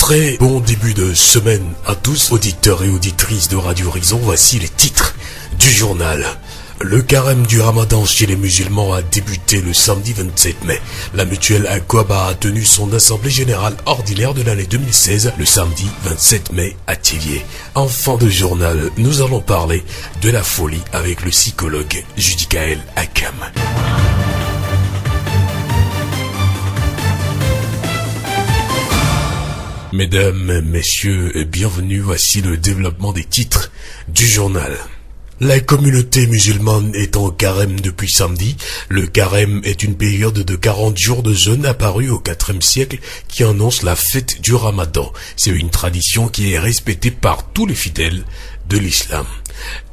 Très bon début de semaine à tous, auditeurs et auditrices de Radio Horizon. Voici les titres du journal. Le carême du Ramadan chez les musulmans a débuté le samedi 27 mai. La mutuelle Aqaba a tenu son assemblée générale ordinaire de l'année 2016 le samedi 27 mai à Thiviers. En fin de journal, nous allons parler de la folie avec le psychologue Judicaël Akam. Mesdames, messieurs, bienvenue, voici le développement des titres du journal. La communauté musulmane est en carême depuis samedi. Le carême est une période de 40 jours de jeûne apparue au IVe siècle qui annonce la fête du Ramadan. C'est une tradition qui est respectée par tous les fidèles de l'islam.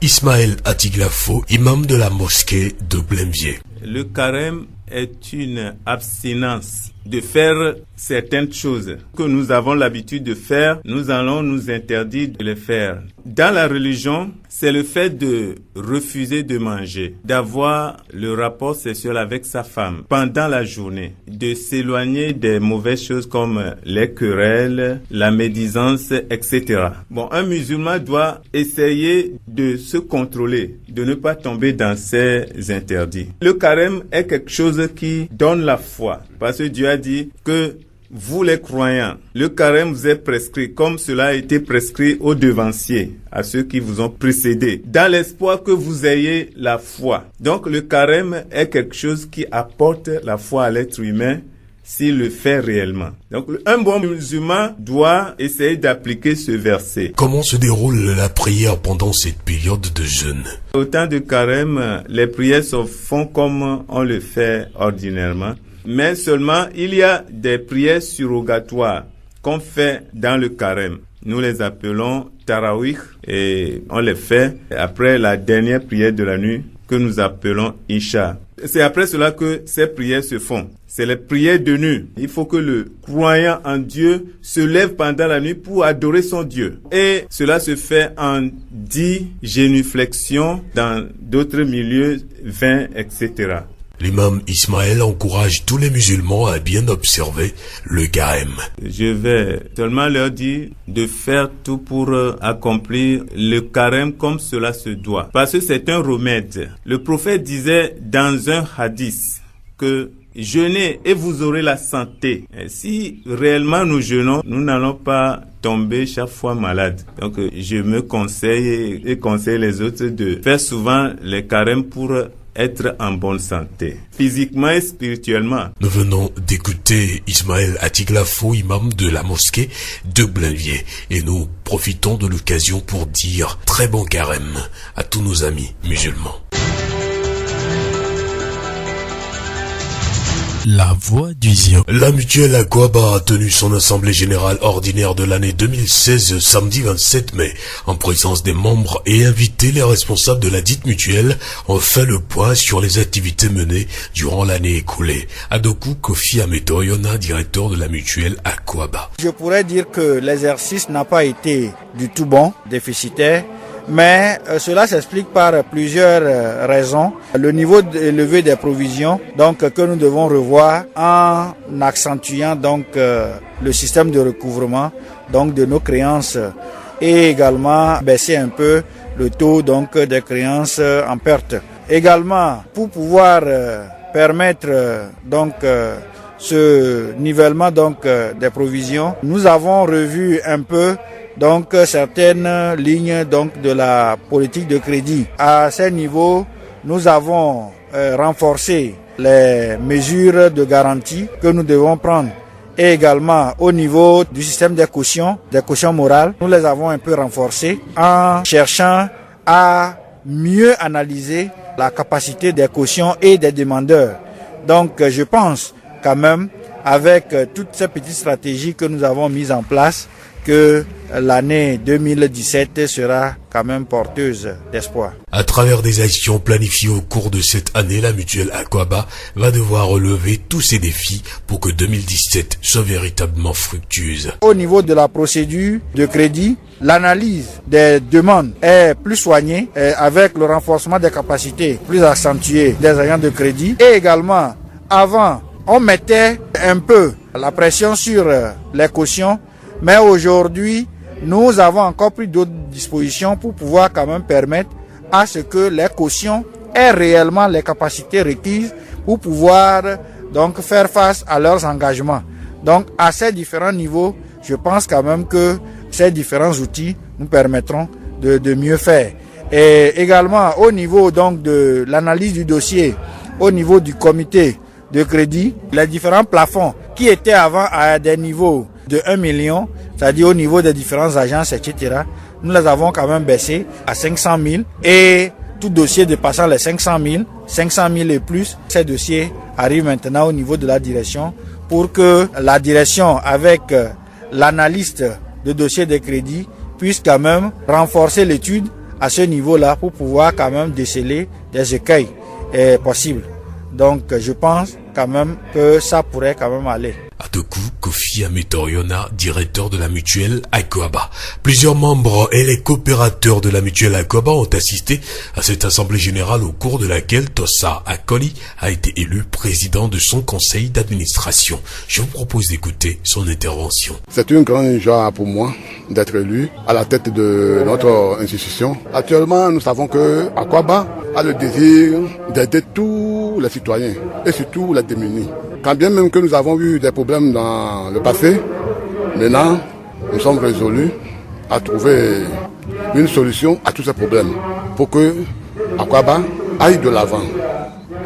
Ismaël Atiglafo, imam de la mosquée de Blainviers. Le carême est une abstinence de faire certaines choses que nous avons l'habitude de faire, nous allons nous interdire de les faire. Dans la religion, c'est le fait de refuser de manger, d'avoir le rapport sexuel avec sa femme pendant la journée, de s'éloigner des mauvaises choses comme les querelles, la médisance, etc. Un musulman doit essayer de se contrôler, de ne pas tomber dans ces interdits. Le carême est quelque chose qui donne la foi, parce que Dieu a dit que vous les croyants, le carême vous est prescrit comme cela a été prescrit aux devanciers, à ceux qui vous ont précédés, dans l'espoir que vous ayez la foi. Donc le carême est quelque chose qui apporte la foi à l'être humain s'il le fait réellement. Donc un bon musulman doit essayer d'appliquer ce verset. Comment se déroule la prière pendant cette période de jeûne? Au temps de carême, les prières se font comme on le fait ordinairement. Mais seulement, il y a des prières surrogatoires qu'on fait dans le carême. Nous les appelons tarawih et on les fait après la dernière prière de la nuit que nous appelons Isha. C'est après cela que ces prières se font. C'est les prières de nuit. Il faut que le croyant en Dieu se lève pendant la nuit pour adorer son Dieu. Et cela se fait en 10 génuflexions, dans d'autres milieux 20, etc. L'imam Ismaël encourage tous les musulmans à bien observer le carême. Je vais seulement leur dire de faire tout pour accomplir le carême comme cela se doit. Parce que c'est un remède. Le prophète disait dans un hadith que jeûnez et vous aurez la santé. Et si réellement nous jeûnons, nous n'allons pas tomber chaque fois malade. Donc je me conseille et conseille les autres de faire souvent les carèmes pour être en bonne santé, physiquement et spirituellement. Nous venons d'écouter Ismaël Atiglafo, imam de la mosquée de Blainviers, et nous profitons de l'occasion pour dire très bon carême à tous nos amis musulmans. La voix du Zion. La mutuelle Aqaba a tenu son assemblée générale ordinaire de l'année 2016 samedi 27 mai. En présence des membres et invités, les responsables de la dite mutuelle ont fait le point sur les activités menées durant l'année écoulée. Adoku Kofi Ametoyona, directeur de la mutuelle Aqaba. Je pourrais dire que l'exercice n'a pas été du tout bon, déficitaire. Mais cela s'explique par plusieurs raisons. Le niveau élevé des provisions, que nous devons revoir en accentuant le système de recouvrement de nos créances et également baisser un peu le taux des créances en perte. Également, pour pouvoir permettre ce nivellement des provisions, nous avons revu un peu certaines lignes de la politique de crédit. À ce niveau, nous avons renforcé les mesures de garantie que nous devons prendre. Et également au niveau du système des cautions morales, nous les avons un peu renforcées en cherchant à mieux analyser la capacité des cautions et des demandeurs. Donc je pense quand même, avec toutes ces petites stratégies que nous avons mises en place, que l'année 2017 sera quand même porteuse d'espoir. À travers des actions planifiées au cours de cette année, la mutuelle Aqaba va devoir relever tous ces défis pour que 2017 soit véritablement fructueuse. Au niveau de la procédure de crédit, l'analyse des demandes est plus soignée avec le renforcement des capacités plus accentuées des agents de crédit. Et également, avant, on mettait un peu la pression sur les cautions. Mais aujourd'hui, nous avons encore pris d'autres dispositions pour pouvoir quand même permettre à ce que les cautions aient réellement les capacités requises pour pouvoir donc faire face à leurs engagements. Donc à ces différents niveaux, je pense quand même que ces différents outils nous permettront de mieux faire. Et également au niveau donc de l'analyse du dossier, au niveau du comité de crédit, les différents plafonds qui étaient avant à des niveaux de 1 million, c'est-à-dire au niveau des différentes agences, etc., nous les avons quand même baissés à 500 000 et tout dossier dépassant les 500 000 et plus, ces dossiers arrivent maintenant au niveau de la direction pour que la direction avec l'analyste de dossier de crédit puisse quand même renforcer l'étude à ce niveau-là pour pouvoir quand même déceler des écueils possibles. Donc je pense quand même que ça pourrait quand même aller. Atoku Kofi Ametoriona, directeur de la mutuelle Akoaba. Plusieurs membres et les coopérateurs de la mutuelle Akoaba ont assisté à cette assemblée générale au cours de laquelle Tosa Akoli a été élu président de son conseil d'administration. Je vous propose d'écouter son intervention. C'est une grande joie pour moi d'être élu à la tête de notre institution. Actuellement, nous savons que Akoaba a le désir d'aider tous les citoyens et surtout les démunis. Quand bien même que nous avons eu des problèmes dans le passé, maintenant, nous sommes résolus à trouver une solution à tous ces problèmes pour que Akoaba aille de l'avant.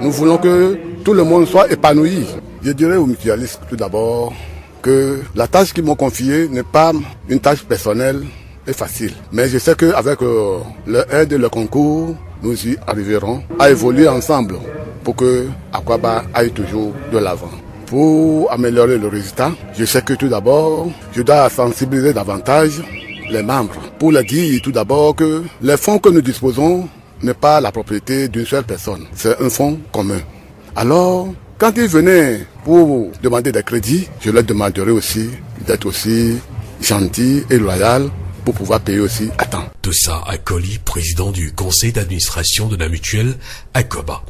Nous voulons que tout le monde soit épanoui. Je dirais aux mutualistes tout d'abord que la tâche qu'ils m'ont confiée n'est pas une tâche personnelle et facile. Mais je sais qu'avec leur aide et le concours, nous y arriverons à évoluer ensemble pour que Akoaba aille toujours de l'avant. Pour améliorer le résultat, je sais que tout d'abord, je dois sensibiliser davantage les membres pour leur dire tout d'abord que les fonds que nous disposons n'est pas la propriété d'une seule personne, c'est un fonds commun. Alors, quand ils venaient pour demander des crédits, je leur demanderai aussi d'être aussi gentils et loyaux pour pouvoir payer aussi à temps. Tosa Akoli, président du conseil d'administration de la mutuelle Akoaba.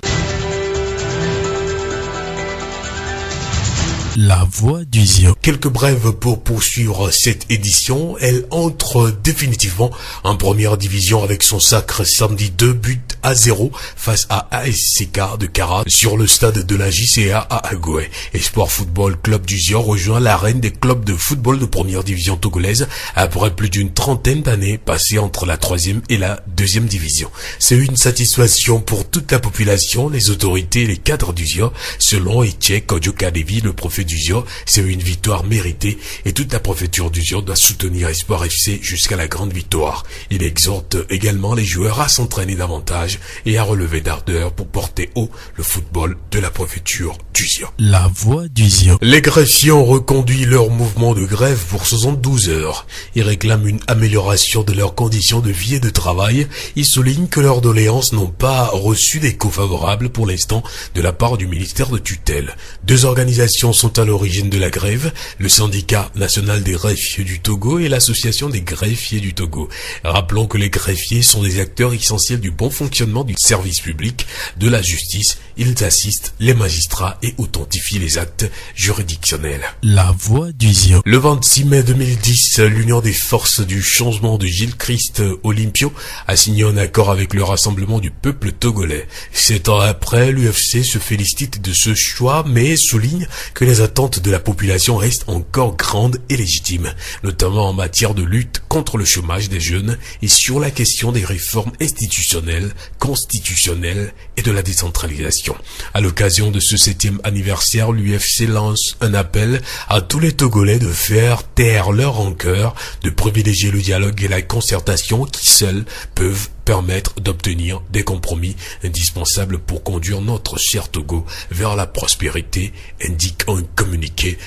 La voix du Zion. Quelques brèves pour poursuivre cette édition. Elle entre définitivement en première division avec son sacre samedi 2-0 face à ASCK de Kara sur le stade de la JCA à Agoué. Espoir Football Club du Zion rejoint l'arène des clubs de football de première division togolaise après plus d'une trentaine d'années passées entre la 3e et la 2e division. C'est une satisfaction pour toute la population, les autorités et les cadres du Zion. Selon Etiek Kodjokadevi, le préfet du Zion, c'est une victoire méritée et toute la préfecture du Zion doit soutenir Espoir FC jusqu'à la grande victoire. Il exhorte également les joueurs à s'entraîner davantage et à relever d'ardeur pour porter haut le football de la préfecture du Zion. La voix du Zion. Les greffiers ont reconduit leur mouvement de grève pour 72 heures. Ils réclament une amélioration de leurs conditions de vie et de travail. Ils soulignent que leurs doléances n'ont pas reçu d'écho favorable pour l'instant de la part du ministère de tutelle. Deux organisations sont à l'origine de la grève, le syndicat national des greffiers du Togo et l'association des greffiers du Togo. Rappelons que les greffiers sont des acteurs essentiels du bon fonctionnement du service public, de la justice. Ils assistent les magistrats et authentifient les actes juridictionnels. La voix du Zion. Le 26 mai 2010, l'Union des forces du changement de Gilles Christ Olympio a signé un accord avec le Rassemblement du peuple togolais. 7 ans après, l'UFC se félicite de ce choix, mais souligne que les attentes de la population restent encore grandes et légitimes, notamment en matière de lutte contre le chômage des jeunes et sur la question des réformes institutionnelles, constitutionnelles et de la décentralisation. À l'occasion de ce 7e anniversaire, l'UFC lance un appel à tous les Togolais de faire taire leur rancœur, de privilégier le dialogue et la concertation qui seuls peuvent permettre d'obtenir des compromis indispensables pour conduire notre cher Togo vers la prospérité, indique un communiqué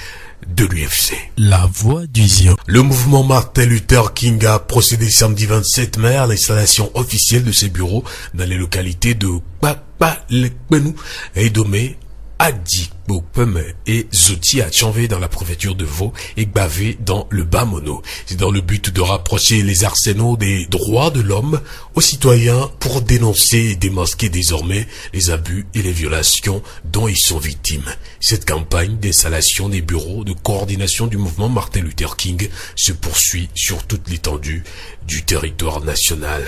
de l'UFC. La voix du Zion. Le mouvement Martin Luther King a procédé samedi 27 mai à l'installation officielle de ses bureaux dans les localités de Kpakpalekpenou et Domé, Adi Bokpem et Zoti à Tchanvé dans la préfecture de Vaud et Gbavé dans le Bas-Mono. C'est dans le but de rapprocher les arsenaux des droits de l'homme aux citoyens pour dénoncer et démasquer désormais les abus et les violations dont ils sont victimes. Cette campagne d'installation des bureaux de coordination du mouvement Martin Luther King se poursuit sur toute l'étendue du territoire national.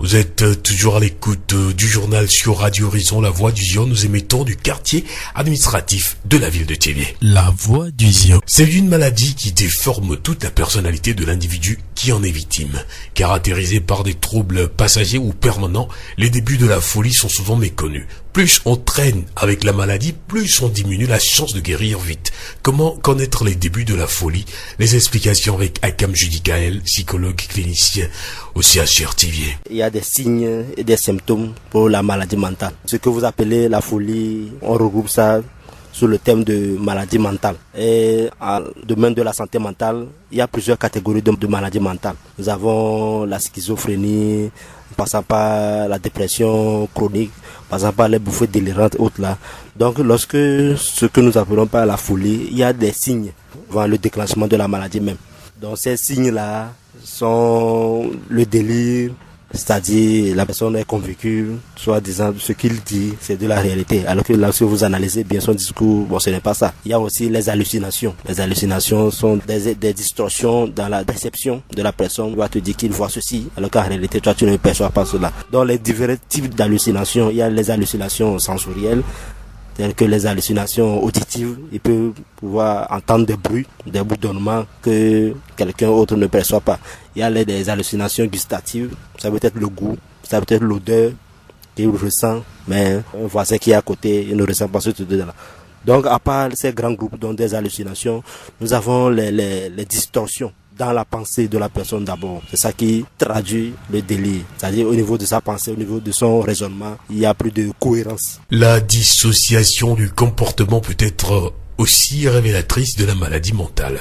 Vous êtes toujours à l'écoute du journal sur Radio Horizon, la voix du Zion. Nous émettons du quartier administratif de la ville de Thiéviers. La voix du Zion. C'est une maladie qui déforme toute la personnalité de l'individu qui en est victime. Caractérisée par des troubles passagers ou permanents, les débuts de la folie sont souvent méconnus. Plus on traîne avec la maladie, plus on diminue la chance de guérir vite. Comment connaître les débuts de la folie? Les explications avec Akam Judicaël, psychologue clinicien au CHR Thiéviers. Il y a des signes et des symptômes pour la maladie mentale. Ce que vous appelez la folie, on regroupe ça sous le thème de maladie mentale. Et dans le domaine de la santé mentale, il y a plusieurs catégories de maladies mentales. Nous avons la schizophrénie, passant par la dépression chronique, passant par les bouffées délirantes, autres là. Donc lorsque ce que nous appelons par la folie, il y a des signes avant le déclenchement de la maladie même. Donc ces signes-là sont le délire, c'est-à-dire la personne est convaincue, soit disant ce qu'il dit, c'est de la réalité. Alors que lorsque vous analysez bien son discours, bon, ce n'est pas ça. Il y a aussi les hallucinations. Les hallucinations sont des distorsions dans la perception de la personne. Il va te dire qu'il voit ceci, alors qu'en réalité, toi, tu ne perçois pas cela. Dans les différents types d'hallucinations, il y a les hallucinations sensorielles, telles que les hallucinations auditives. Il peut pouvoir entendre des bruits, des bourdonnements que quelqu'un autre ne perçoit pas. Il y a des hallucinations gustatives, ça peut être le goût, ça peut être l'odeur qu'il ressent, mais un voisin qui est à côté, il ne ressent pas cette odeur-là. Donc à part ces grands groupes dont des hallucinations, nous avons les distorsions dans la pensée de la personne d'abord. C'est ça qui traduit le délire. C'est-à-dire au niveau de sa pensée, au niveau de son raisonnement, il n'y a plus de cohérence. La dissociation du comportement peut être aussi révélatrice de la maladie mentale.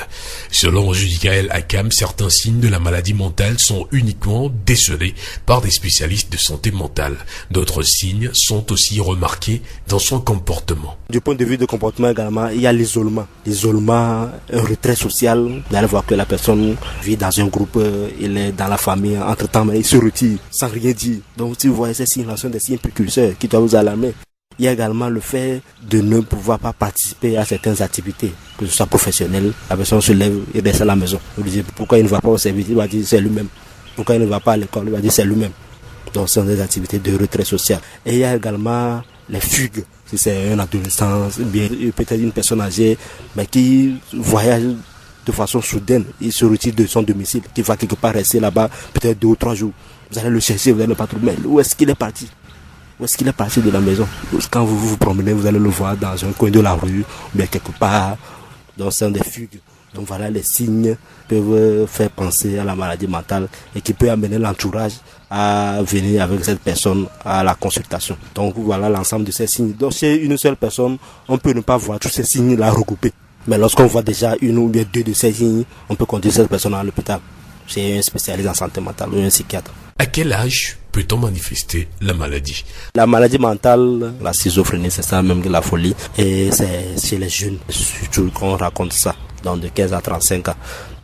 Selon Judicaël Akam, certains signes de la maladie mentale sont uniquement décelés par des spécialistes de santé mentale. D'autres signes sont aussi remarqués dans son comportement. Du point de vue du comportement également, il y a l'isolement. L'isolement, un retrait social. Vous allez voir que la personne vit dans un groupe, il est dans la famille, entre-temps, mais il se retire sans rien dire. Donc si vous voyez ces signes, ce sont des signes précurseurs qui doivent vous alarmer. Il y a également le fait de ne pouvoir pas participer à certaines activités, que ce soit professionnelles. La personne se lève et reste à la maison. Vous dites pourquoi il ne va pas au service, il va dire c'est lui-même. Pourquoi il ne va pas à l'école, il va dire c'est lui-même. Donc ce sont des activités de retrait social. Et il y a également les fugues. Si c'est un adolescent, bien peut-être une personne âgée, mais qui voyage de façon soudaine, il se retire de son domicile, qui va quelque part rester là-bas peut-être 2 ou 3 jours. Vous allez le chercher, vous allez le pas trouver. Où est-ce qu'il est parti? Où est-ce qu'il est parti de la maison? Quand vous vous promenez, vous allez le voir dans un coin de la rue, ou bien quelque part, dans ce sont des fugues. Donc voilà, les signes peuvent faire penser à la maladie mentale et qui peut amener l'entourage à venir avec cette personne à la consultation. Donc voilà l'ensemble de ces signes. Donc chez une seule personne, on peut ne pas voir tous ces signes-là regroupés. Mais lorsqu'on voit déjà une ou bien 2 de ces signes, on peut conduire cette personne à l'hôpital. C'est un spécialiste en santé mentale ou un psychiatre. À quel âge peut-on manifester la maladie? La maladie mentale, la schizophrénie, c'est ça même que la folie. Et c'est chez les jeunes, surtout qu'on raconte ça, donc de 15 à 35 ans.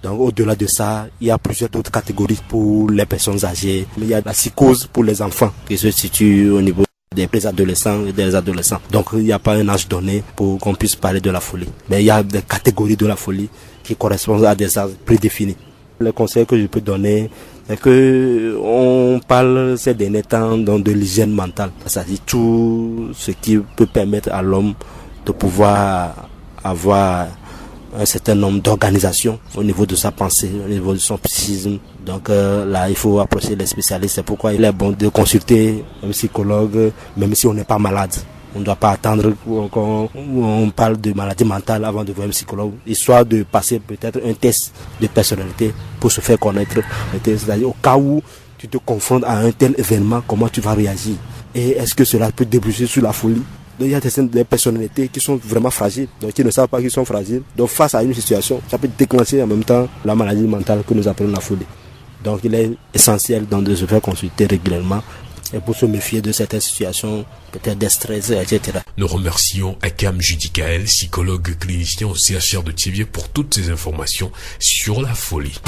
Donc au-delà de ça, il y a plusieurs autres catégories pour les personnes âgées. Il y a la psychose pour les enfants qui se situe au niveau des préadolescents et des adolescents. Donc il n'y a pas un âge donné pour qu'on puisse parler de la folie. Mais il y a des catégories de la folie qui correspondent à des âges prédéfinis. Le conseil que je peux donner, c'est que on parle ces derniers temps de l'hygiène mentale. C'est-à-dire tout ce qui peut permettre à l'homme de pouvoir avoir un certain nombre d'organisations au niveau de sa pensée, au niveau de son psychisme. Donc là, il faut approcher les spécialistes. C'est pourquoi il est bon de consulter un psychologue, même si on n'est pas malade. On ne doit pas attendre qu'on parle de maladie mentale avant de voir un psychologue, histoire de passer peut-être un test de personnalité pour se faire connaître. C'est-à-dire au cas où tu te confrontes à un tel événement, comment tu vas réagir? Et est-ce que cela peut déboucher sur la folie? Donc, il y a des personnalités qui sont vraiment fragiles, donc qui ne savent pas qu'ils sont fragiles. Donc face à une situation, ça peut déclencher en même temps la maladie mentale que nous appelons la folie. Donc il est essentiel de se faire consulter régulièrement et pour se méfier de certaines situations, peut-être de stress, etc. Nous remercions Akam Judicaël, psychologue clinicien au CHR de Thiévié, pour toutes ces informations sur la folie.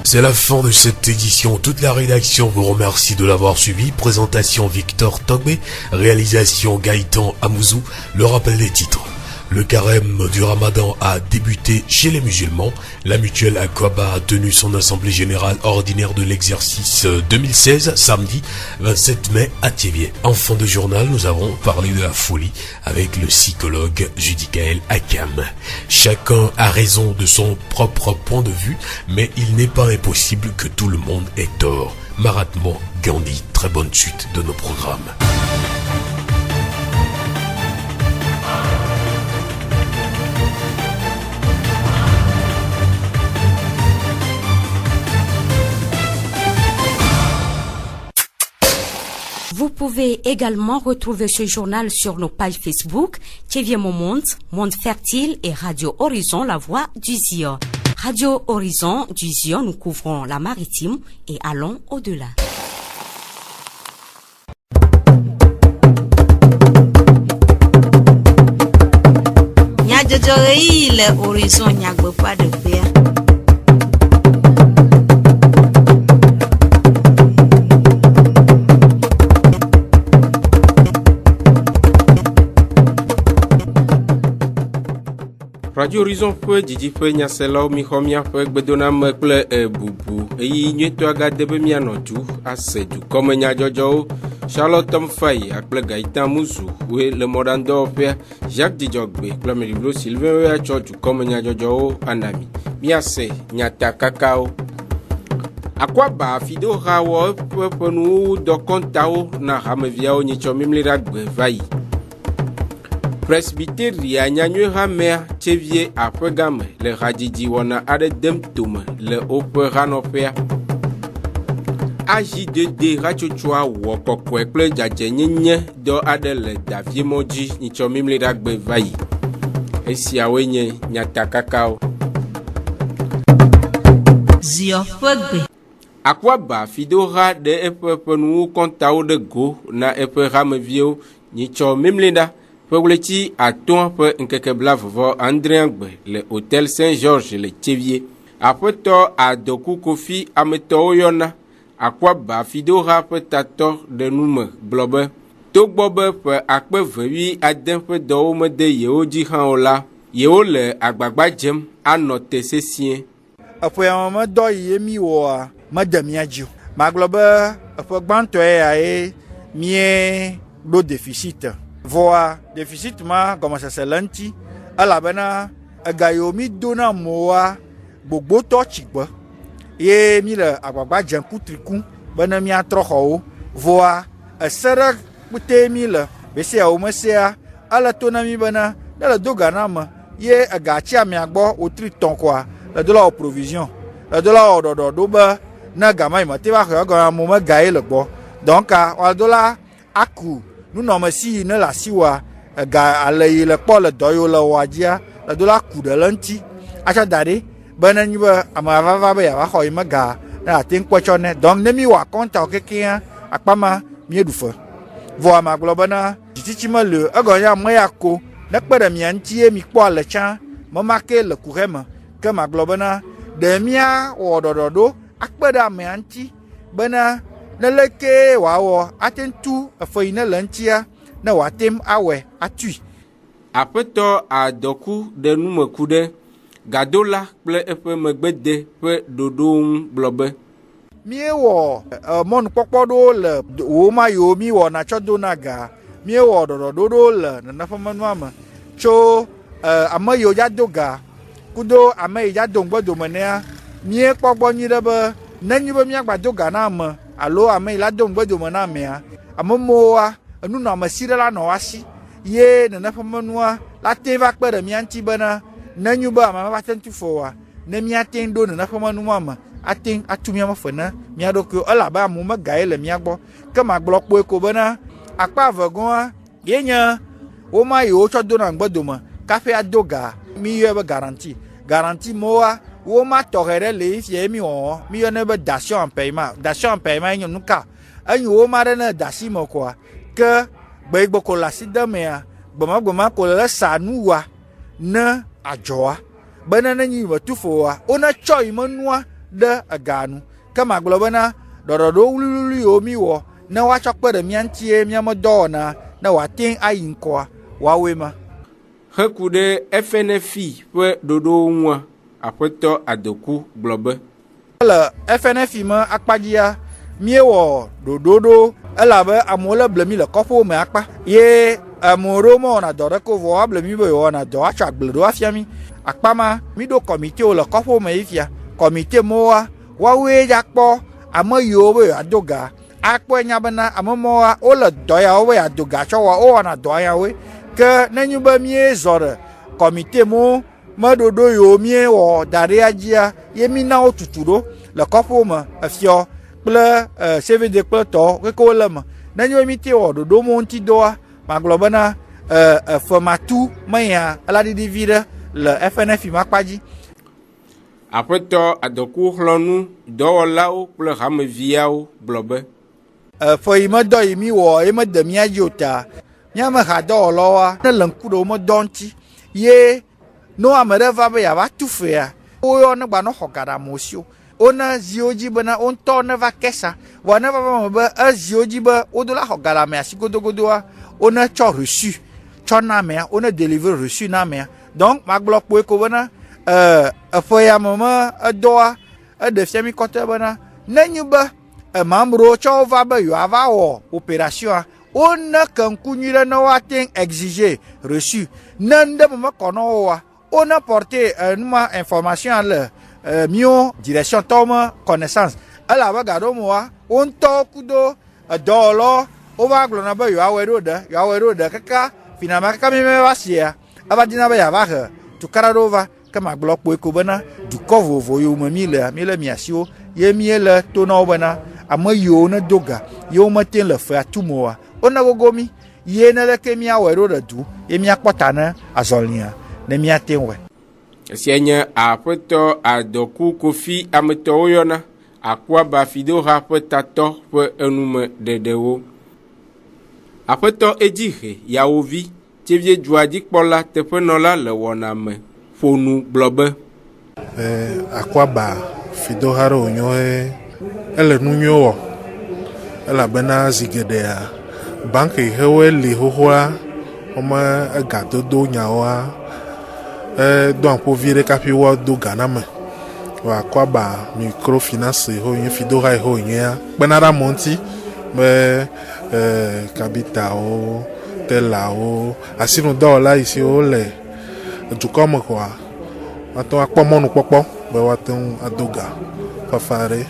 C'est la fin de cette édition. Toute la rédaction vous remercie de l'avoir suivi. Présentation Victor Togbe, réalisation Gaëtan Amouzou. Le rappel des titres. Le carême du Ramadan a débuté chez les musulmans. La mutuelle Aqaba a tenu son assemblée générale ordinaire de l'exercice 2016, samedi 27 mai à Thiévié. En fin de journal, nous avons parlé de la folie avec le psychologue Judicaël Akam. Chacun a raison de son propre point de vue, mais il n'est pas impossible que tout le monde ait tort. Mahatma Gandhi, très bonne suite de nos programmes. Vous pouvez également retrouver ce journal sur nos pages Facebook, Thiévié Monde, Monde Fertile et Radio Horizon, la voix du Zion. Radio Horizon du Zion, nous couvrons la maritime et allons au-delà. Le Horizon Nyagbe pas de paix. Radio Horizon ƒe didiƒe nyaselawo mi xɔ miaƒe gbedoname kple bubu eye nyuietɔ agade be mianɔ du ase dukɔme nyadzɔdzɔwo. Charlotte Mfayi akple Gaëtan Amouzou woe le mɔɖaŋudɔwɔƒea. Jacques Dzidzɔgbe kple Ameɖiblo Sylvain woe atsɔ dukɔme nyadzɔdzɔwo anami. Miase nyatakakawo. Akwaba afidoha wɔ eƒe ƒenuwo dɔkɔntawo na hameviawo nyitsɔ mimliɖagbe va yi. Presbyteria nyanyuehamea Thiévié aƒegame le hadzidzi wɔna aɖe dem tome le woƒe hanɔƒea. AJ2D hatsotsoa wɔ kɔkɔe kple dzadzenyenye dɔ aɖe le Daviemɔ dzi nyitsɔ mimliɖagbe va yi. Esiawoe nye nyatakakawo. Zion ƒe gbe. Akwaba fidoha ɖe eƒe ƒenuwo kɔntawo ɖe go na eƒe hameviwo nyitsɔ mimliɖa. Ƒewleti atɔ̃ ƒe ŋkeke blavevɔ Andréagbe le Hôtel Saint-Georges le Thiévié. Aƒetɔ Adoku Kofi ametɔwo yɔna. Akwaba fidoha ƒe tatɔ ɖe nume gblɔ be togbɔ be ƒe 2060 ƒe dɔwo mede yewo dzi hã o la, yewo le agbagba dzem anɔ te sesĩe. Eƒeamemedɔ yi mi wɔa mede mia dzi o. Magblɔ be eƒe gbãtɔe yae mie ɖo déficit. Voa déficit ma gɔmesese le ŋuti elabena ega yiwo mi dona moa gbogbotɔ tsigbe ye mi le agbagba dzem kutriku bena miatrɔ xɔwo. Voa ese ɖe kpute mi le besiawo mesea ele to na mi bena ne le do ga na ame ye ega tsi amia gbɔ wotri tɔ̃ koa le do la wɔ provision le do la wɔ ɖɔɖɔ ɖo be ne gama yi mete va xɔ egɔme mo mega ye le gbɔ donc wɔ do la aku nunɔmesi ne le asiwa ega ale yi le kpɔ le dɔ yiwo le wɔa dzia le do la ku ɖe le ŋuti atsɔ da ɖi be ne nyi be ame vava be yeava xɔ yi mega ne ate ŋu kpɔtsɔ ne donc ne mi wɔ akɔntawo kekea akpama mieɖu fe vɔ magblɔ bena dzitsitsi mele egɔme nye ame ya ko ne kpe ɖe mia ŋuti ye mi kpɔ le tsã mema ke le kuhe me ke magblɔ bena ɖe mia wɔ ɖɔɖɔ ɖo akpe ɖe amea ŋuti bena ne leke wawɔ ate tu efe yi ne le ŋutia ne wate awɔe atui. Aƒetɔ Adɔku ɖe numeku ɖe gadola kple eƒe megbede ƒe ɖoɖowo ŋu gblɔ be miewɔ mɔnukpɔkpɔ ɖewo le woma yiwo mi wɔna tsɔ dona ga miewɔ ɖɔɖɔɖoɖo le neneƒemenua me tso ame yiwo dza do ga kudo ame yi dza do ŋgbedome nea miekpɔ gbɔ nyui ɖe be nenyi be miagba do ga na ame alo ame yi la do ŋgbedome na amea amemowoa enunɔamesi ɖe la nɔ asi ye neneƒemenua la te va kpe ɖe mia ŋuti bena nenyi be ame va te ŋuti fɔwoa ne miate ŋu ɖo neneƒemenua me ate atu mia mefe ne mia ɖokuiwo elabe amewo mega ye le mia gbɔ ke magblɔ kpoe ko bena akpa avegɔa ye nye woma yiwo tsɔ dona ŋgbedome kaƒe ado ga mi yɔe be garanti mowoa wo ma tɔgɛ ɖe le fie mi wɔ mi yɔnɛ be dation en paiement nye nu ka enyi wo ma ɖe ne dasi me koa ke gbegbe ko le asi de mea gbemagbema ko le sa nuwa ne adzɔa bena ne nyi me tu foa wo ne tsɔ yi me nua ɖe ega nu ke ma gblɔ bena ɖɔɖɔɖo wluwlui yiwo mi wɔ ne woatsɔ kpe ɖe mía ŋutie míame dɔwɔna ne wòate ayi ŋkɔa woawoe ma. Heku ɖe FNFI ƒe ɖoɖowo ŋua aƒetɔ Adoku gblɔ be. Le FNFI me akpadzia míewɔ ɖoɖoɖo elabe amewo le ble mi le kɔƒewo me akpa ye amewo ɖewo mewɔna dɔ ɖeke vɔ woable mi be yewoawɔna dɔ woatsɔ agble ɖo afia mi akpa ma mi ɖo kɔmitewo le kɔƒewo me yi fia kɔmite mewoa woawoe dza kpɔ ame yiwo be yewoado ga akpɔe nya bena ame mawoa wole dɔ yawo be yeado ga tsɔ wɔ wowɔna dɔ yawoe ke nenye be miezɔ ɖe kɔmite mo meɖoɖo yiwo miewɔ da ɖea dzia ye mina wo tutu ɖo le kɔƒewo me efiɔ kple CVD kple tɔwo keke wole me nenye be mi te wɔ ɖoɖo mo ŋuti doa magblɔ bena fematu meya ela ɖiɖi vi ɖe le FNFI ma kpa dzi. Aƒetɔ Adoku xlɔnu dɔwɔlawo kple hameviawo gblɔ be. Fe yi me dɔ yi mi wɔ ye me de mía dzi o ta míame ha dɔwɔlawoa ne le ŋku ɖe wo me dɔ ŋuti ye no ame ɖe va be yeava tu fea woyɔ ne gbanɔ xɔ ga ɖe amewo si o wone ziwo dzi bena wo ŋutɔ ne va kesa vɔ ne va me be eziwo dzi be wodo la xɔ ga ɖe amea si godogodoa wone tsɔ reçu tsɔ na amea wone deliver reçu na amea donc magblɔ kpoe ko bena eƒe ya me edɔa eɖe fia mi kɔtɛ bena nenye be mamro tsɔ va be yewoava wɔ opération wone ke ŋku nyui ɖe ne woate exiger reçu ne ŋɖe me mekɔ na woa wone porte numa information le mio direction tɔwo me connaissance elabe gaɖo mewoa wo ŋutɔwo kudo dɔwɔlawo wova gblɔna be yewoawɔe ɖo ɖe kaka finalement kaka mi va sia eva dina be yeava he tukaɖa ɖewo va ke magblɔ kpoe ko bena dukɔ vovovo yiwo me mi le mia siwo ye míele to na wo bena ame yiwo ne do ga yewo mete le fea tu me oa wone gogo mi ye ne leke míawɔe ɖo ɖe du ye míakpɔ ta ne azɔlia ne míate wɔe. Esia nye aƒetɔ Adoku Kofi ametɔwo yɔna Akuaba Fidoha ƒe tatɔ ƒe enume ɖeɖewo. Aƒetɔ Edzihe Yawovi Tevie Dzuadzikpɔla teƒenɔla le wɔna me ƒonu gblɔ be. Akuaba Fidoha ɖe wònyo ele nu nyuiwo wɔ elabena zi geɖea banki hewoe li xoxoa wome egadodo nyawoa do aƒovi ɖe kafi woado ga na me wɔ Akuaba microfinance wonye Fidoha wonyea kpena ɖe amewo ŋuti be kabitawo telawo asinudɔwɔla yi siwo le dukɔ me koa woate ŋu akpɔ mɔnukpɔkpɔ be woate ŋu ado ga fafa ɖe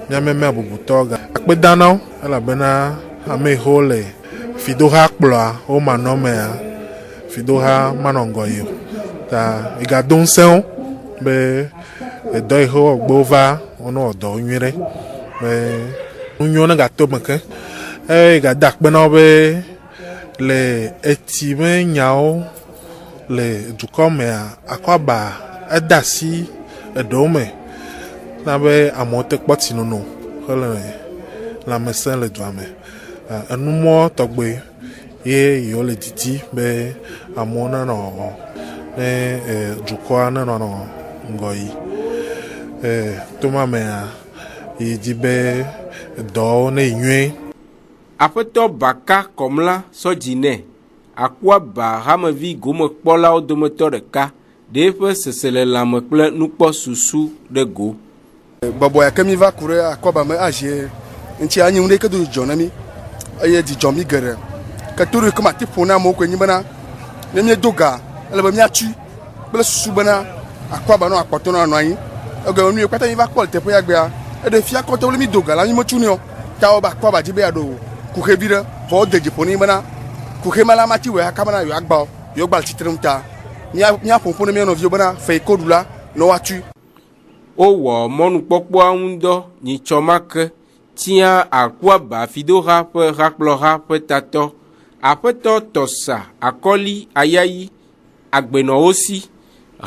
míameme abubutɔ ga akpedanawo elabena ame yiwo le Fidoha kplɔa wo manɔmea Fidoha manɔ ŋgɔ yi o ta egado ŋusẽ be edɔ yi wo gbɔ va wonɔ dɔ nyui ɖe be nu nyuiwo ne gato me ke gada akpe na wo be le eti me nyawo le dukɔ mea Akuaba eda asi eɖewo me na be amewo te kpɔ tsinono hele lãmesẽ le dua me enumɔ tɔgbe ye yewo le didi be amewo nenɔ ne dukɔa nenɔ ŋgɔ yi toma mea yi di be dɔwo ne yi nyuie. Aƒetɔ Baka Kɔmla Sɔdzine Akuaba hamevi gomekpɔlawo dometɔ ɖeka ɖe eƒe seselelãme kple nukpɔ susu ɖe go. Bɔbɔ yake mi va ku ɖe Akuaba me azie ŋuti anyi ŋu ɖe ke do dzidzɔ na mi eye dzidzɔ mi geɖe ke to ɖe ke mate ƒo na amewo koe nye bena ne míedo ga ele be míatui kple susu bena Akuaba nɔ akpɔtɔ nɔ anyi ege nu kpata mi va kpɔ le teƒe ya gbea eɖe fia kɔtɔ wole mi do ga la mi metu ne o ta wo be Akuaba dzi be yaɖo kuxe vi ɖe vɔ wode dzi ƒo ne bena kuxe ma la mati wɔ haka bena yewo agba yewo gba le tsitre ŋu ta míaƒoƒo ne mía nɔviwo bena fe ko ɖu la ne woatui. Wowɔ mɔnukpɔkpɔa ŋu dɔ nyitsɔma ke tia Akuaba Fidoha ƒe hakplɔha ƒe tatɔ aƒetɔ Tɔsa Akɔli Ayayi agbenɔwo si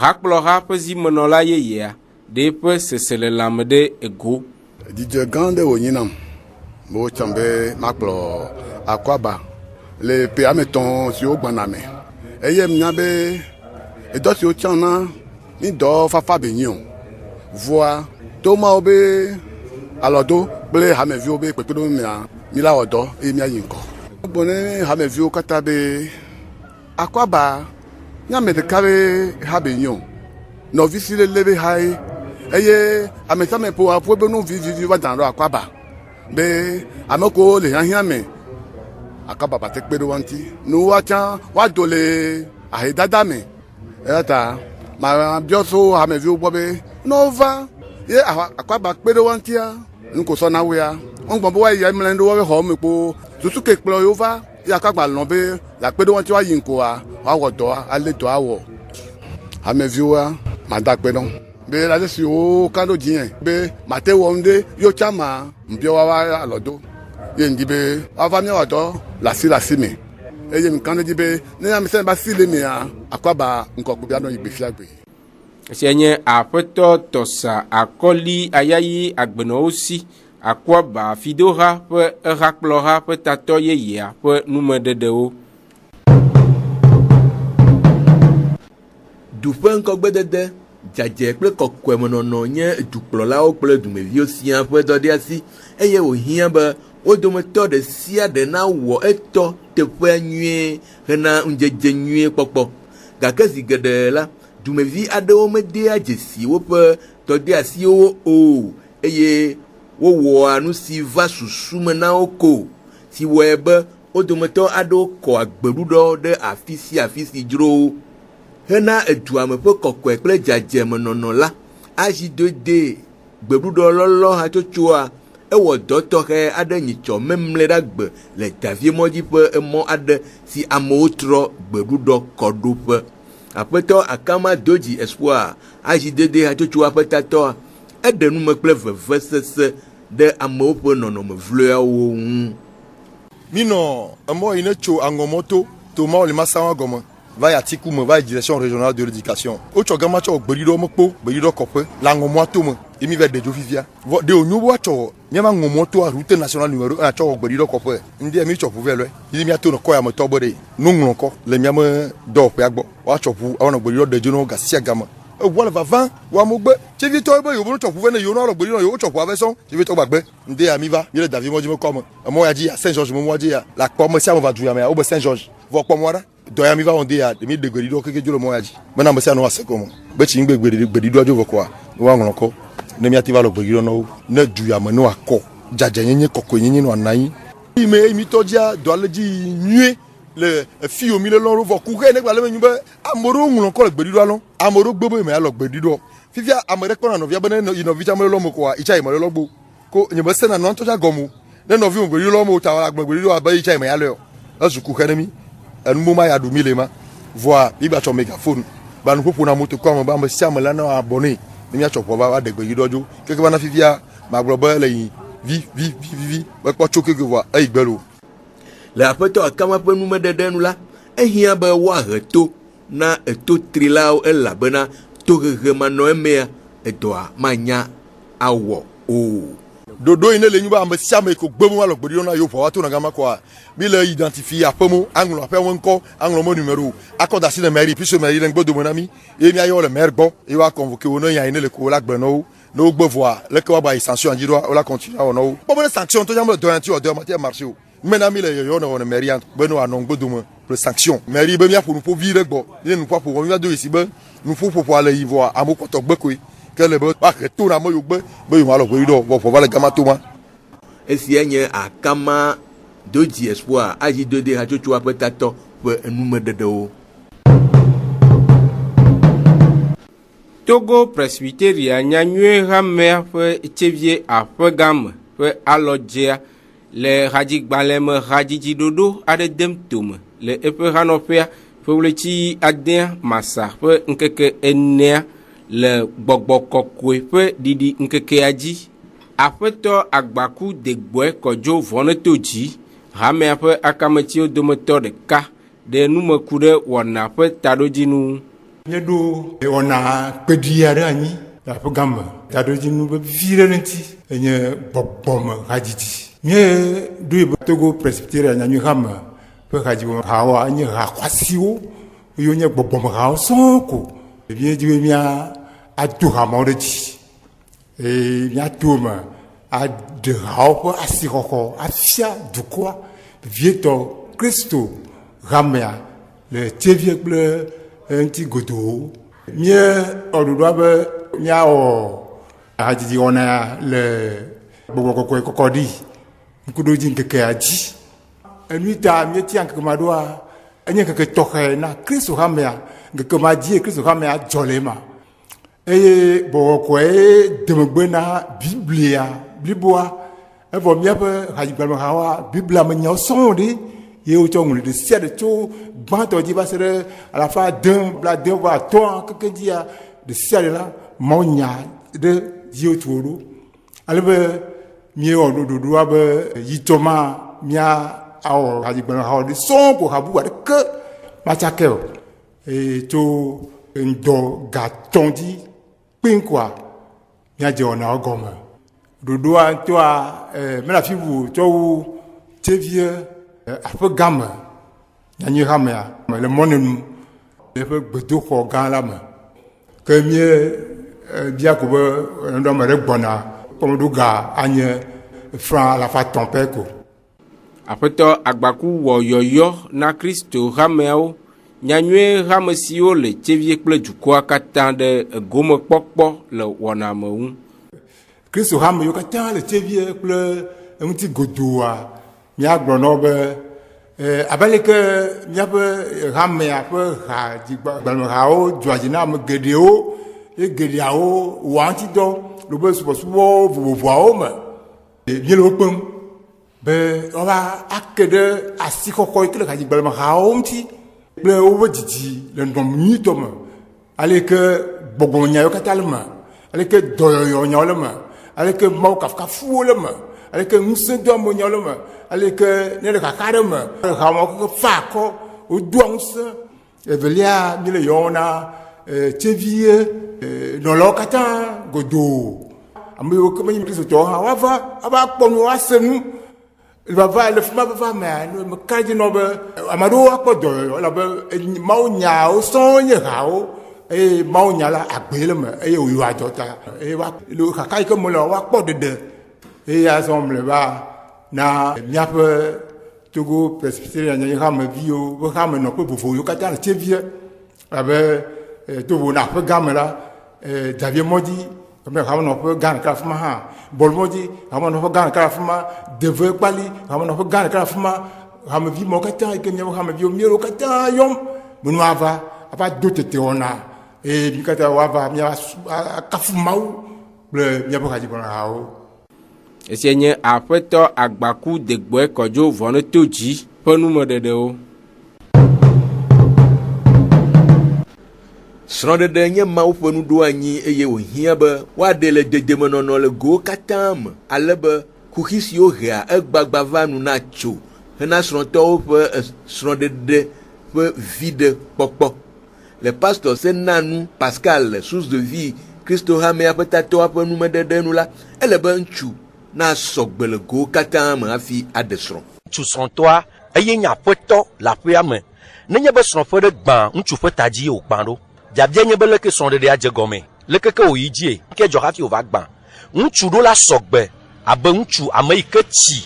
hakplɔha ƒe zimenɔla yeyea ɖe ƒe seselelãme ɖe ego. Dzidzɔ gã aɖe wònyi nam be wotsɔm be makplɔ akɔaba le ƒe ame etɔ̃ siwo gbɔna me eye menya be edɔ siwo tsɔ na mi dɔ fafa be nyi o vɔa to mawo be alɔdo kple hameviwo be kpekpeɖeŋu mea mi la wɔ dɔ eye miayi ŋkɔ. Egblɔ ne hameviwo katã be akɔaba nye ame ɖeka be ha be nyi o nɔvi si lele be ha ye eye ame sia ame ƒo aƒu be nu vivivi va dana ɖo akɔaba be ame kewo le hiahiã me akɔaba ba te kpe ɖe wa ŋuti nu woatsã woado le ahedada me eya ta mabiɔ so hameviwo gbɔ be ne wova ye akɔaba kpe ɖe wa ŋutia nu ko sɔ na wo ya wogbɔ be woayi mlẽ ɖe woƒe xɔ me kpo susu ke kplɔ yewo va ye akɔaba lɔ̃ be le akpe ɖe wa ŋuti woayi ŋkoa woawɔ dɔ alé dɔ awɔ hameviwoa mada kpe ɖɔ be ale siwo ka ɖo dzi be mate wɔm ɖe yo tsã ma mbiɔ woava alɔdo ye ŋdi be woava miawɔ dɔ le asi me eye mi kan ɖe dzi be ne ame sia ame ba si le mea akɔaba ŋkɔkpo bia nɔ yi gbe fia gbe. Esia nye aƒetɔ tɔsa akɔli ayayi agbenɔwo si akɔaba fidoha ƒe ehakplɔha ƒe tatɔ yeyea ƒe numeɖeɖewo. Duƒe ŋkɔgbedede dzadze kple kɔkɔemenɔnɔ nye dukplɔlawo kple dumeviwo sia ƒe dɔ ɖe asi eye wòhiã be wo dometɔ ɖe sia ɖe na wɔ etɔ teƒea nyuie hena ŋudzedze nyuie kpɔkpɔ gake zi geɖe la dumevi aɖewo meɖea dzesi woƒe tɔdeasiwo o eye wowɔa nu si va susu me na wo ko si wɔe be wo dometɔ aɖewo kɔ agbeɖuɖɔ ɖe afi si dzro hena edua me ƒe kɔkɔe kple dzadzemenɔnɔ la azi do de gbeɖuɖɔ lɔlɔ hatsotsoa ewɔ dɔ tɔxɛ aɖe nyitsɔ memle ɖe agbe le daviemɔdzi ƒe emɔ aɖe si amewo trɔ gbeɖuɖɔ kɔɖoƒe. Aƒetɔ Akama Dodzi Espoir azi dede hatsotsoa ƒe tatɔa eɖe nume kple vevesese ɖe amewo ƒe nɔnɔme vloawo ŋu. Minɔ emɔ yi ne tso aŋɔmɔto to mawo le masawa gɔme va yi atiku me va yi direction régionale de l'éducation wotsɔ gama tsɔ gbeɖuɖɔ mekpo gbeɖuɖɔ kɔƒe le aŋɔmɔto me emi va ɖedzo fifia vɔ ɖe wònyo be woatsɔ míama aŋɔmɔtoa route nationale numéro 1 atsɔ gbeɖuɖɔ kɔƒe ŋdi mi tsɔ ʋu vɛ lɔe yi miato ne kɔ yametɔ be ɖe nuŋlɔkɔ le miame dɔwɔƒea gbɔ woatsɔ ʋu awɔnɔ gbeɖuɖɔ ɖedzo na wo gasia game eʋua le vava wɔamewo gbe tsevitɔwo be yewo tsɔ ʋu vɛ ne yewo nɔ gbeɖuɖɔ yewo tsɔ ʋua vɛ sɔŋ tsevitɔ gbagbe ŋdi mi va mi le Davi mɔdzi me kɔme emɔ ya dzi ya Saint Georges me mɔdzi ya le akpɔ me sia me va du ya me ya wo be Saint Georges vɔ kpɔ mɔ ɖa dɔya mi va wɔn de ya mi de gbeɖuɖɔ keke dzo le mɔ ya dzi bena ame sia no ase kɔmɔ be tsi ŋgbe gbeɖuɖɔ dzo vɔ kɔa ne woaŋlɔ kɔ ne miati va le gbeɖuɖɔ na wo ne du ya me ne woakɔ dzadzenyenye kɔkɔenyenye no anayi yi me mi tɔ dzia dɔ ale dzi nyuie le fi yomi le lɔrɔ vɔ kuxe ne gba le me nyu be ame ɖewo ŋlɔ kɔ le gbeɖuɖɔ lɔ ame ɖewo gbe be me alɔ gbeɖuɖɔ fifia ame ɖe kpɔna nɔvia be ne nɔvi tsa me lɔ me kɔa itsa yi me lɔ gbo ko nye be sena nɔ ntɔ tsa gɔmo ne nɔvi me gbeɖuɖɔ lɔ me ta agble gbeɖuɖɔ abe itsa yi me ya lɔ ezu kuxe ne mi enumɔ ma ya ɖu mi le ma vɔa mi gba tsɔ megafone ba nuƒoƒo na moto kɔ ame be ame sia ame la na abɔne ne miatsɔ ʋua va ɖe gbeɖuɖɔ dzo keke va na fifia magblɔ be le yi vi mekpɔ tso keke vɔa eyi gbe lo. Le aƒetɔ Akama ƒe numeɖeɖe nu la ehiã be woahe to na etotrilawo elabena tohehe manɔ emea edɔa manya awɔ o. Dodo yi ne le nyu be ame sia ame ko gbe mo alɔ gbeɖuɖɔ na yewo ʋua to na gama kɔa mi le identifie aƒemo aŋlɔ aƒeawo ŋkɔ aŋlɔ mo numéro akɔ da asi le mairie puisque mairie le ŋgbedome na mi ye miayɔ le maire gbɔ ye woa convoqué wo ne nya yi ne le ko la gbe na wo ne wo gbe vɔa leke woaba yi sanction dzi ɖoa wola continue awɔ na wo kpɔ be ne sanction to dzam le dɔ ya ŋuti dɔ mate marché o mena mi le yɔyɔ ne wɔ ne mairie be ne wòanɔ ŋgbedome ple sanction mairie be miaƒo nuƒo vi ɖe gbɔ ne nuƒoa ƒo mi va do esi be nuƒoƒoƒoa le yi vɔa amewo kpɔtɔ gbe koe ke le be woahe to na ame yiwo gbe be yewo alɔ gbeɖuɖɔ vɔ ʋua va le gama to ma. Esia nye Akama Dodzi Espoir azi do de hatsotsoa ƒe tatɔ ƒe enumeɖeɖewo. Togo Presbyteria nyanyue hamea ƒe tsevie aƒegame ƒe alɔdzea le hadzigbalẽ me hadzidziɖoɖo aɖe dem tome le eƒe hanɔƒea ƒe ɣleti adea masa ƒe ŋkeke 4 le gbɔgbɔ kɔkɔe ƒe ɖiɖi ŋkekea dzi. Aƒetɔ Agbaku Degbɔe kɔdzo vɔneto dzi hamea ƒe akametsiwo dometɔ ɖeka ɖe numeku ɖe wɔna ƒe taɖodzinu. Miedo ona pediare ani la programme ta do jinu be virenti enye bobom hajiji mie do Togo presbytere nya nyu ham pe haji hawa anyi ha kwasiwo yo nye bobom ha sonko bien diwe mia atu ha modeji mia tuma a de hawo asihoko afia dukwa vieto Christo ramia le tevie bleu un petit godo mie odudo be mia o hajiji ona le bobo kokodi nkudo jin keke aji enita mie ti anke madoa enye keke tohe na Christo hamia keke maji Christo hamia jolema bobo ko demegbe na biblia biboa ebo mie be hajiji gbalma hawa biblia me nya sonde ye o tong de sia de to banto di basere à la fin d'un bla deux va toi que dia de sia de la monya de yo toro albe mi o do abe yitoma mia ao haji gban ha de son ko habu de que machake to ndo gatondi pin kwa mia je ona ogoma do an to me la fibu to tevie a peu gamme nyanyi hamia le monenu le peu bedo ko galama que mieux dia ko be ndo ma regbona comme do ga anye franc la fa tomber ko apeto agbaku wo yoyo na Kristo hameo nyanywe hamesio le tevie kple dukwa kata de gomo pokpo le wona mewu Kristo hameo kata le tevie kple unti godoa mia gbono be abaleke mia be ramea pe ha digbalma hao joajina me gedeo e gediao wanti do lo be subo vovoao me bien lo pem be oba akede asikoko ikle ha digbalma hao mti be obo jiji le ndom ni to me aleke bogonya yo katalma aleke doyo nyolma aleke mau kafka fuolma aleke musedo mo nyolma aleke ne le kakarema hamo ko fako o duanse evelia mile yona tevie no lokata godo ambe o kama nyimkiso to ha wava aba kponu asenu baba le fuma baba ma no me kaji no be amado akpodo la be maunya o sonye hao maunya la agbele me o yo ajota wa lo kakai ko mo lo wa kpodede assemble ba na miape Togo presbytere nya hama bio bo hama no pe bofo yo kata na tevie abe to na pe gamela davie modi me hama no pe gan ka fuma ha bol modi hama no pe gan ka fuma deve pali hama no pe gan ka fuma hama vi mo kata ke nya hama bio miero kata yom bunu ava apa dotete ona bi kata wava mia ka fuma u le mia po haji bona hao esenye apeto agbaku degbo kojo vono toji ponu modedeo srondede nye ma ufonu do anyi eye ohia be wa de le dedemenono le go katam alebe kuhisi o hea egbagba vanu na cho hena sronto pe srondede pe vide pokpo le pasteur senanu Pascal source de vie Christo hamea petato apenu medede nu la elebe nchu na sogbele go katam afi adesron tu srontoa eye nya poto la priame nenye be sron fo de gban nchu fo taji o gbando jabia nye be leke son de aje gome leke ke o yidie ke jo hafi o va gban nchu do la sogbe abe nchu ameike ti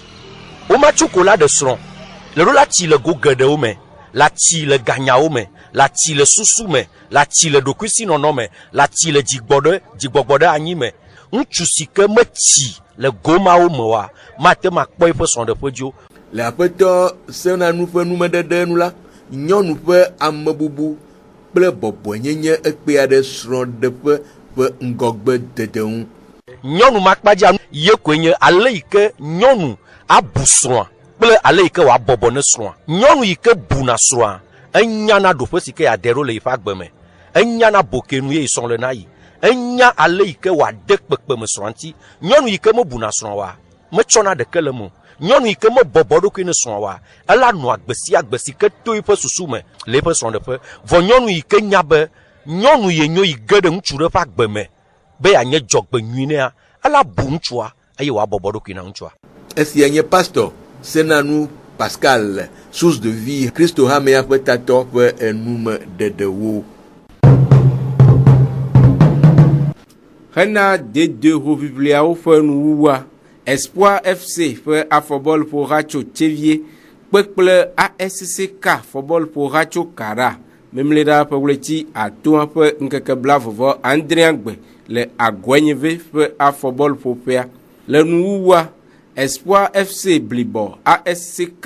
o ma chokola de sron le do la ti le go gede o me la ti le ganya o me la ti le susu me la ti le dokusi nono me la ti le jigbogbode anyi me nchu sike me ti le goma o me wa mate ma kpo ifo son de fodio le apeto sena nu fe nu medede nu la nyonu fe amebubu kple bobo nyenye ekpe ade sron de fe ngogbe dedeun nyonu makpaja ye kwenye ale ike nyonu abusron kple ale ike wa bobo ne sron nyonu ike buna sron enya na do fe sike ya dero le ifa gbeme enya na bokenu ye son le na yi enya ale ike wa dekpekpe me sronti nyonu ike mo buna sron wa me chona de kelemo nyonu ike mo bobo do kene sron wa ela no agbesi ke to ife susu me le ife sron de fe vo nyonu ike nya be nyɔnu ye nyo yi ge ɖe ŋutsu ɖe ƒe agbe me be yeanye dzɔgbe nyui nea ala bu ŋutsua eye wòabɔbɔ ɖokui na ŋutsua. Esi nye pastor Senanu Pascal, source de vie, Christo Hamea ƒe tatɔ ƒe enume ɖeɖewo. Hena D2 hoʋiʋliawo ƒe nuwuwua, Espoir FC ƒe afɔbɔl ƒoha tso Tchevie kpekple ASCK fɔbɔl ƒoha tso Kara memleda ƒe ɣleti atɔa ƒe ŋkeke blavɔvɔ Andriagbe le Agɔenyeve ƒe afɔbɔl ƒoƒea. Le nuwuwua, Espoir FC blibɔ ASCK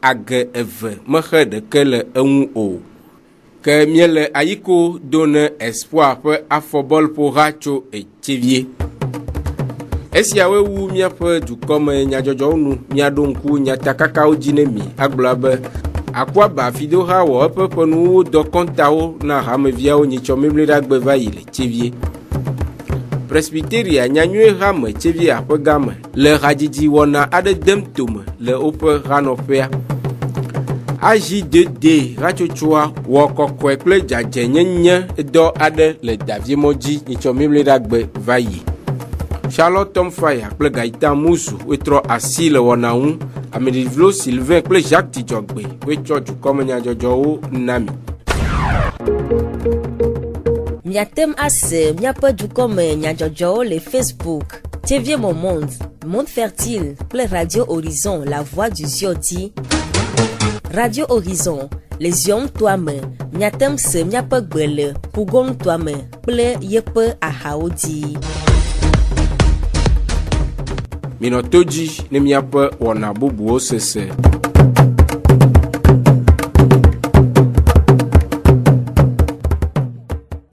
age eve mexe ɖeke le eŋu o. Ke miele ayiko do ne Espoir ƒe afɔbɔl ƒoha tso Tchevie. Esiawoe wu miaƒe dukɔme nyadzɔdzɔwo nu miaɖo ŋku nyatakakawo dzi ne mi agblɔ be Akwaaba Fidoha wɔ eƒe ƒenuwo dɔ kɔntawo na hameviawo nyitsɔ memleɖagbe va yi le Tchevie. Presbyteria nyanyue hame Tchevie aƒe game le hadzidzi wɔna aɖe dem tome le woƒe hanɔƒea. AJ2D hatsotsoa wɔ kɔkɔe kple dzadzenyenye dɔ aɖe le Daviemɔ dzi nyitsɔ memleɖagbe va yi. Charlotte Tomfaya kple Gaita Musu wetrɔ asi le wɔna ŋu. Amedivlo Sylvain kple Jacques Tidzɔgbe wetsɔ dukɔme nyadzɔdzɔwo na mi. Miatem ase miaƒe dukɔme nyadzɔdzɔwo le Facebook, Tchevie Monde, Monde Fertile kple Radio Horizon, La Voix du Zion dzi. Radio Horizon, le Zion toa me, miatem se miaƒe gbe le Pugon toa me kple yeƒe ahawo dzi. Minɔ to dzi ne miaƒe wɔna bubuwo sese.